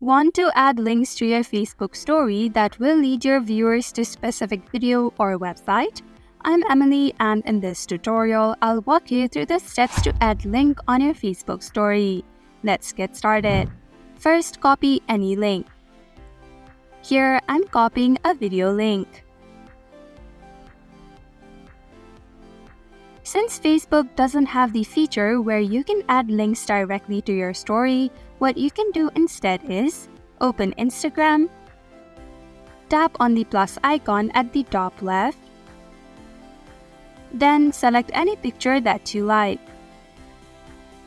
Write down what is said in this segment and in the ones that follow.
Want to add links to your Facebook story that will lead your viewers to specific video or website? I'm Emily, and in this tutorial, I'll walk you through the steps to add link on your Facebook story. Let's get started. First, copy any link. Here, I'm copying a video link. Since Facebook doesn't have the feature where you can add links directly to your story, what you can do instead is open Instagram, tap on the plus icon at the top left, then select any picture that you like.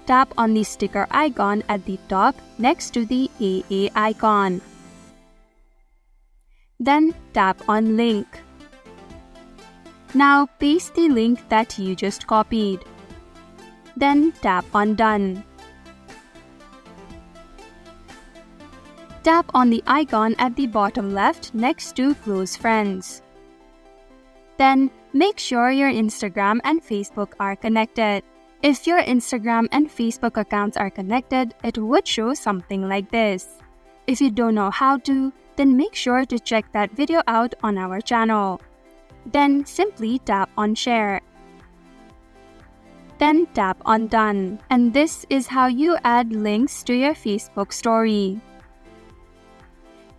Tap on the sticker icon at the top next to the AA icon. Then tap on link. Now paste the link that you just copied. Then tap on done. Tap on the icon at the bottom left next to close friends. Then make sure your Instagram and Facebook are connected. If your Instagram and Facebook accounts are connected, it would show something like this. If you don't know how to, then make sure to check that video out on our channel. Then simply tap on share. Then tap on done. And this is how you add links to your Facebook story.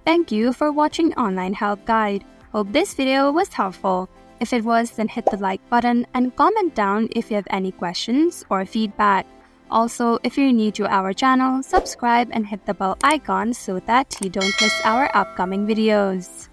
Thank you for watching Online Help Guide. Hope this video was helpful. If it was, then hit the like button and comment down if you have any questions or feedback. Also, if you're new to our channel, subscribe and hit the bell icon so that you don't miss our upcoming videos.